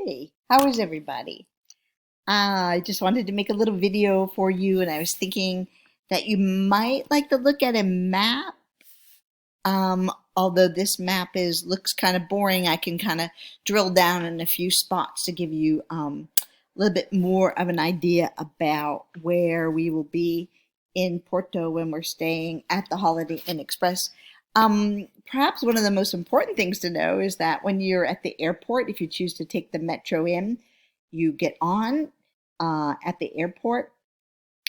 Hey, how is everybody? I just wanted to make a little video for you, and I was thinking that you might like to look at a map. Although this map is looks kind of boring, I can kind of drill down in a few spots to give you a little bit more of an idea about where we will be in Porto when we're staying at the Holiday Inn Express. Perhaps one of the most important things to know is that when you're at the airport, if you choose to take the metro in, you get on at the airport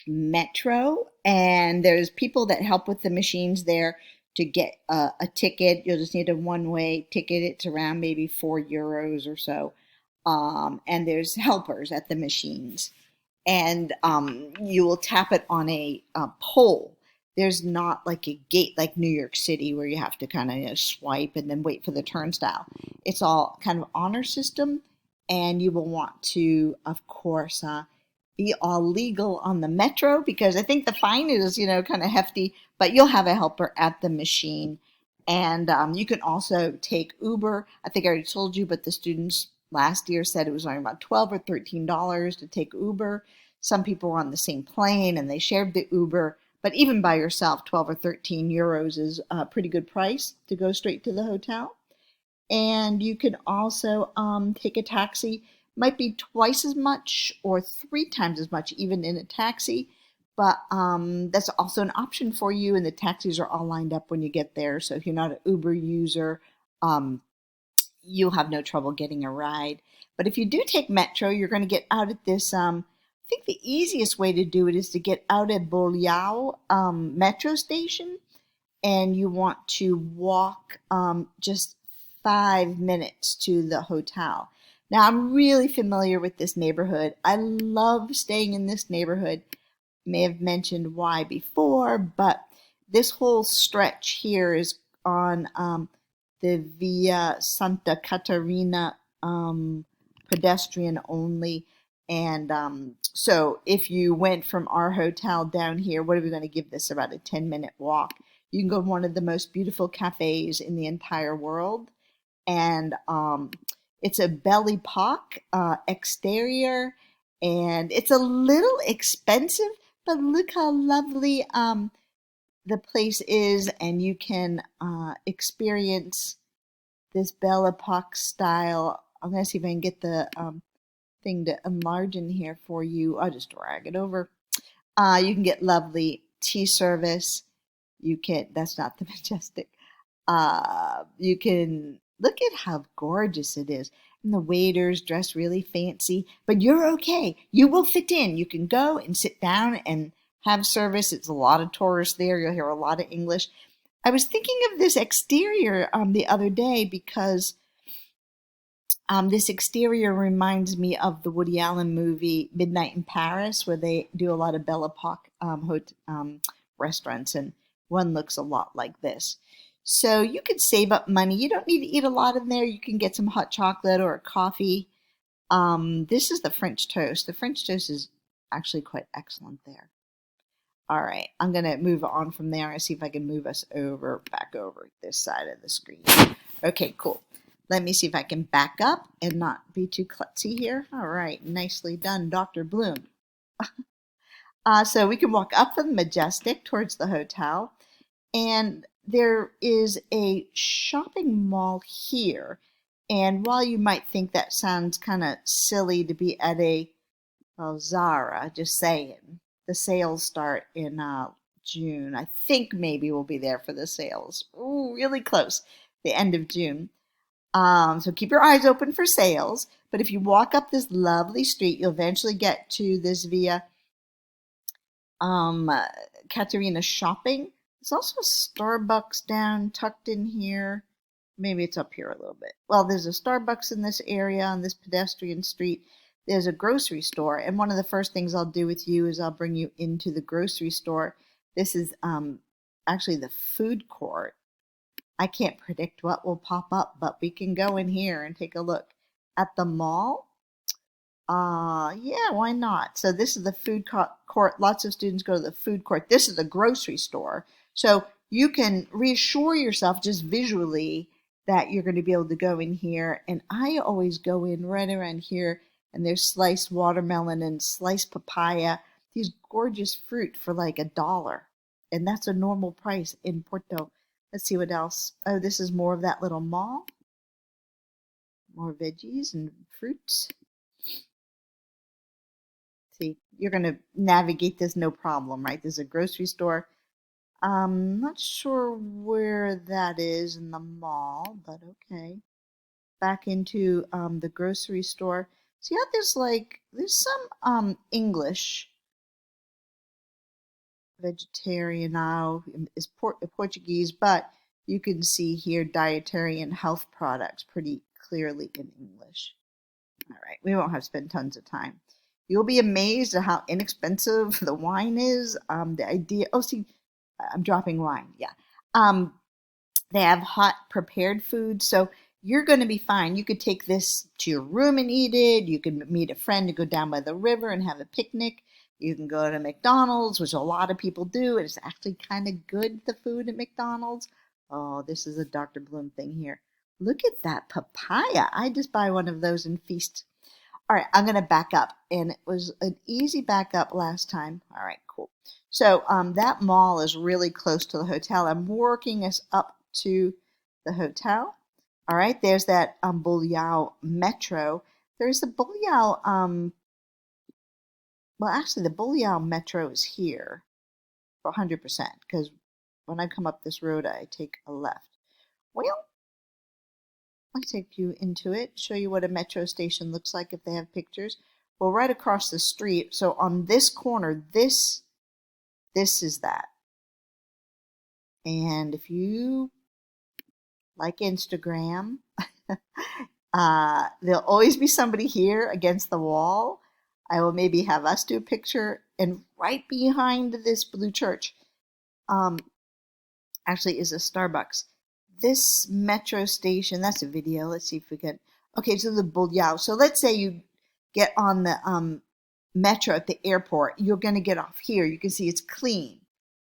metro, and there's people that help with the machines there to get a ticket. You'll just need a one-way ticket. It's around maybe €4 or so. And there's helpers at the machines. And you will tap it on a pole. There's not like a gate like New York City where you have to kind of swipe and then wait for the turnstile. It's all kind of honor system, and you will want to, of course, be all legal on the metro because I think the fine is, kind of hefty, but you'll have a helper at the machine. And you can also take Uber. I think I already told you, but the students last year said it was only about $12 or $13 to take Uber. Some people were on the same plane and they shared the Uber, but even by yourself, 12 or 13 euros is a pretty good price to go straight to the hotel. And you can also take a taxi. Might be twice as much or three times as much even in a taxi, but that's also an option for you, and the taxis are all lined up when you get there. So if you're not an Uber user, um, you'll have no trouble getting a ride. But if you do take Metro, you're going to get out at this. I think the easiest way to do it is to get out at Boleao Metro station, and you want to walk just 5 minutes to the hotel. Now, I'm really familiar with this neighborhood. I love staying in this neighborhood. May have mentioned why before, but this whole stretch here is on the Via Santa Caterina, pedestrian only. And so if you went from our hotel down here, what are we going to give this? About a 10-minute walk. You can go to one of the most beautiful cafes in the entire world. And it's a belly pock exterior, and it's a little expensive, but look how lovely the place is, and you can experience this Belle Epoque style. I'm going to see if I can get the thing to enlarge in here for you. I'll just drag it over. You can get lovely tea service. That's not the Majestic. You can look at how gorgeous it is. And the waiters dress really fancy, but you're okay. You will fit in. You can go and sit down and have service. It's a lot of tourists there. You'll hear a lot of English. I was thinking of this exterior the other day because this exterior reminds me of the Woody Allen movie Midnight in Paris, where they do a lot of Belle Epoque restaurants, and one looks a lot like this. So you could save up money. You don't need to eat a lot in there. You can get some hot chocolate or a coffee. This is the French toast. The French toast is actually quite excellent there. All right, I'm going to move on from there and see if I can move us back over this side of the screen. Okay, cool. Let me see if I can back up and not be too klutzy here. All right, nicely done, Dr. Bloom. So we can walk up from the Majestic towards the hotel, and there is a shopping mall here. And while you might think that sounds kind of silly to be at Zara, just saying, the sales start in June. I think maybe we'll be there for the sales. Ooh, really close, the end of June. So keep your eyes open for sales. But if you walk up this lovely street, you'll eventually get to this Via Caterina shopping. There's also a Starbucks tucked in here. Maybe it's up here a little bit. Well, there's a Starbucks in this area on this pedestrian street. There's a grocery store, and one of the first things I'll do with you is I'll bring you into the grocery store. This is actually the food court. I can't predict what will pop up, but we can go in here and take a look at the mall. Yeah, why not? So this is the food court. Lots of students go to the food court. This is the grocery store. So you can reassure yourself just visually that you're going to be able to go in here. And I always go in right around here, and there's sliced watermelon and sliced papaya, these gorgeous fruit for like $1. And that's a normal price in Porto. Let's see what else. Oh, this is more of that little mall. More veggies and fruits. See, you're going to navigate this no problem, right? There's a grocery store. Not sure where that is in the mall, but okay. Back into the grocery store. See how there's some English vegetarian now is Portuguese, but you can see here dietary and health products pretty clearly in English. All right, we won't have to spend tons of time. You'll be amazed at how inexpensive the wine is. The idea, oh, see, I'm dropping wine, yeah. They have hot prepared food, so you're going to be fine. You could take this to your room and eat it. You can meet a friend to go down by the river and have a picnic. You can go to McDonald's, which a lot of people do, and it's actually kind of good, the food at McDonald's. Oh, this is a Dr. Bloom thing here. Look at that papaya. I just buy one of those and feast. All right, I'm going to back up, and it was an easy backup last time. All right, cool. So that mall is really close to the hotel. I'm working us up to the hotel. All right, there's that Bulhão metro. There's the Bulhão, well, actually, the Bulhão metro is here for 100%, because when I come up this road, I take a left. Well, I'll take you into it, show you what a metro station looks like if they have pictures. Well, right across the street, so on this corner, this is that. And if you like Instagram, there'll always be somebody here against the wall. I will maybe have us do a picture, and right behind this blue church actually is a Starbucks. This metro station, that's a video. Let's see if we can. Okay, so the Bulhão. So let's say you get on the metro at the airport. You're going to get off here. You can see it's clean.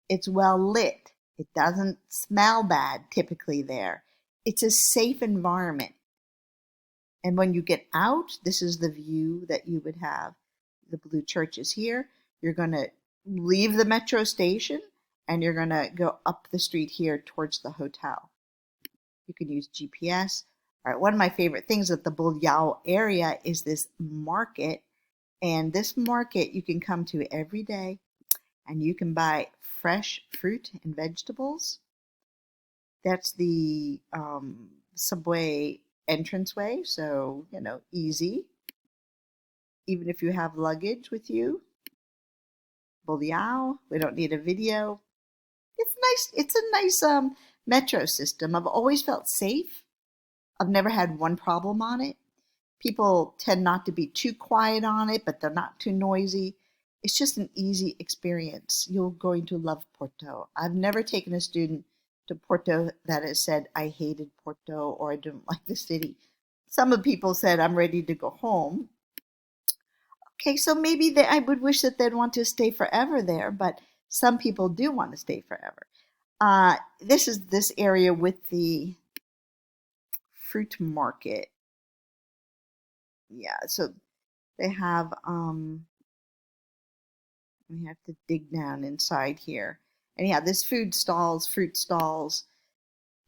It's well lit. It doesn't smell bad typically there. It's a safe environment. And when you get out, this is the view that you would have. The blue church is here. You're going to leave the metro station, and you're going to go up the street here towards the hotel. You can use GPS. All right, one of my favorite things at the Bulhão area is this market. And this market you can come to every day, and you can buy fresh fruit and vegetables. That's the subway entranceway, so, easy. Even if you have luggage with you. Bulhão, we don't need a video. It's nice. It's a nice metro system. I've always felt safe. I've never had one problem on it. People tend not to be too quiet on it, but they're not too noisy. It's just an easy experience. You're going to love Porto. I've never taken a student to Porto that has said, I hated Porto or I didn't like the city. Some of the people said, I'm ready to go home. Okay, so maybe I would wish that they'd want to stay forever there, but some people do want to stay forever. This is this area with the fruit market. Yeah, so they have, we have to dig down inside here. And yeah, there's fruit stalls,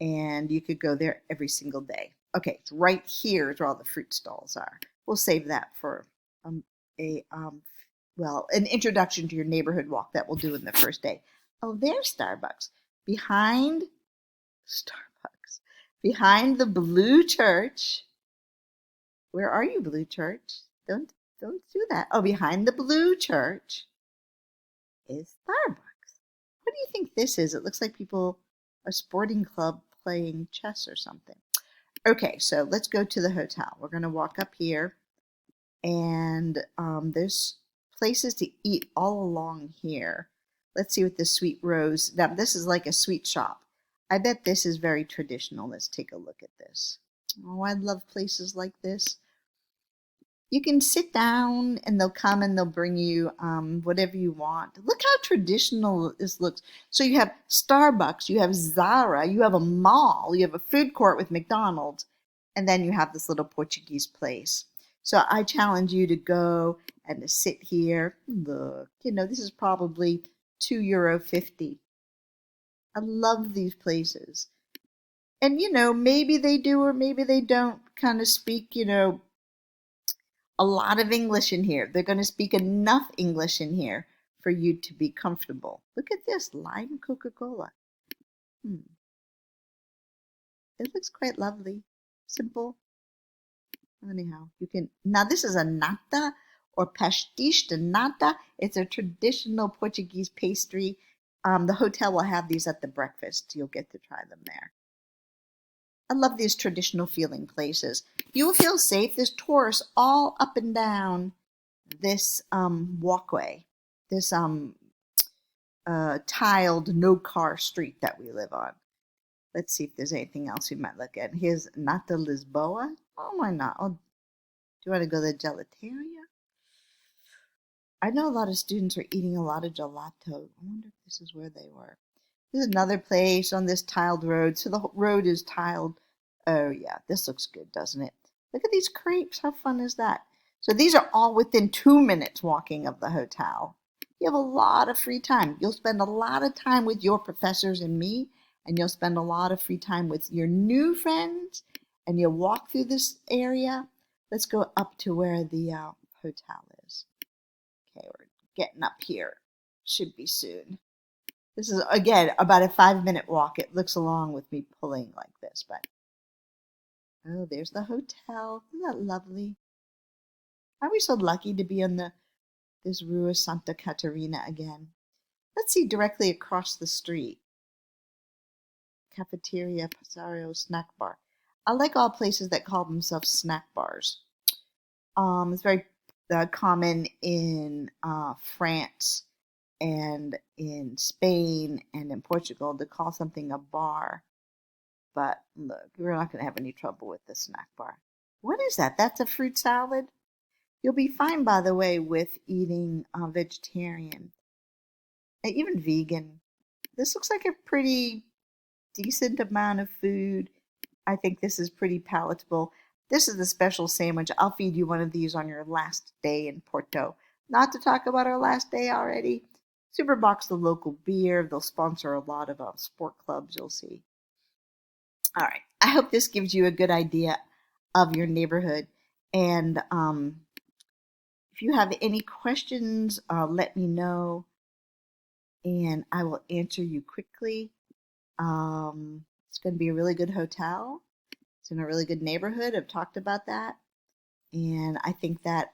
and you could go there every single day. Okay, it's right here is where all the fruit stalls are. We'll save that for an introduction to your neighborhood walk that we'll do in the first day. Oh, there's Starbucks. Behind the blue church. Where are you, blue church? Don't do that. Oh, behind the blue church is Starbucks. What do you think this is? It looks like a sporting club playing chess or something. Okay, so let's go to the hotel. We're going to walk up here, and there's places to eat all along here. Let's see what the Sweet Rose. Now, this is like a sweet shop. I bet this is very traditional. Let's take a look at this. Oh, I love places like this. You can sit down and they'll come and they'll bring you whatever you want. Look how traditional this looks. So you have Starbucks, you have Zara, you have a mall, you have a food court with McDonald's, and then you have this little Portuguese place. So I challenge you to go and to sit here. Look, this is probably €2.50. I love these places. And maybe they do or maybe they don't kind of speak, a lot of English in here. They're going to speak enough English in here for you to be comfortable. Look at this, lime Coca-Cola. It looks quite lovely. Simple. Anyhow, now this is a nata or pastiche de nata. It's a traditional Portuguese pastry. The hotel will have these at the breakfast. You'll get to try them there. I love these traditional feeling places. You will feel safe. There's tourists all up and down this walkway, this tiled no-car street that we live on. Let's see if there's anything else we might look at. Here's Nata Lisboa. Oh, why not? Do you want to go to the gelateria? I know a lot of students are eating a lot of gelato. I wonder if this is where they were. There's another place on this tiled road. So the road is tiled. Oh, yeah, this looks good, doesn't it? Look at these crepes. How fun is that? So these are all within 2 minutes walking of the hotel. You have a lot of free time. You'll spend a lot of time with your professors and me, and you'll spend a lot of free time with your new friends, and you'll walk through this area. Let's go up to where the hotel is. Okay, we're getting up here. Should be soon. This is, again, about a 5-minute walk. It looks long with me pulling like this, but oh, there's the hotel. Isn't that lovely? Aren't we so lucky to be on this Rua Santa Caterina again? Let's see directly across the street. Cafeteria Passario Snack Bar. I like all places that call themselves snack bars. It's very common in France and in Spain and in Portugal to call something a bar. But look, we're not going to have any trouble with the snack bar. What is that? That's a fruit salad? You'll be fine, by the way, with eating vegetarian, and even vegan. This looks like a pretty decent amount of food. I think this is pretty palatable. This is the special sandwich. I'll feed you one of these on your last day in Porto. Not to talk about our last day already. Superbox, the local beer. They'll sponsor a lot of sport clubs, you'll see. All right. I hope this gives you a good idea of your neighborhood. And if you have any questions, let me know, and I will answer you quickly. It's going to be a really good hotel. It's in a really good neighborhood. I've talked about that. And I think that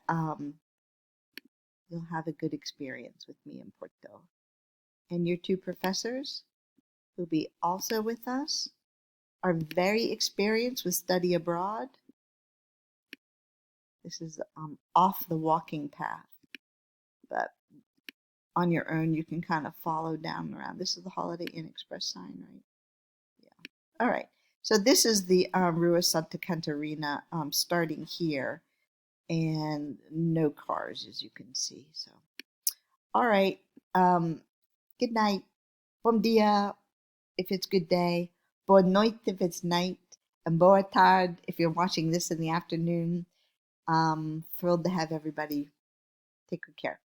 you'll have a good experience with me in Porto. And your two professors, who'll be also with us, are very experienced with study abroad. This is off the walking path, but on your own you can kind of follow down around. This is the Holiday Inn Express sign, right? Yeah. All right. So this is the Rua Santa Caterina starting here, and no cars, as you can see. So, all right. Good night. Bom dia if it's good day. Boa noite if it's night. And boa tarde if you're watching this in the afternoon. Thrilled to have everybody. Take good care.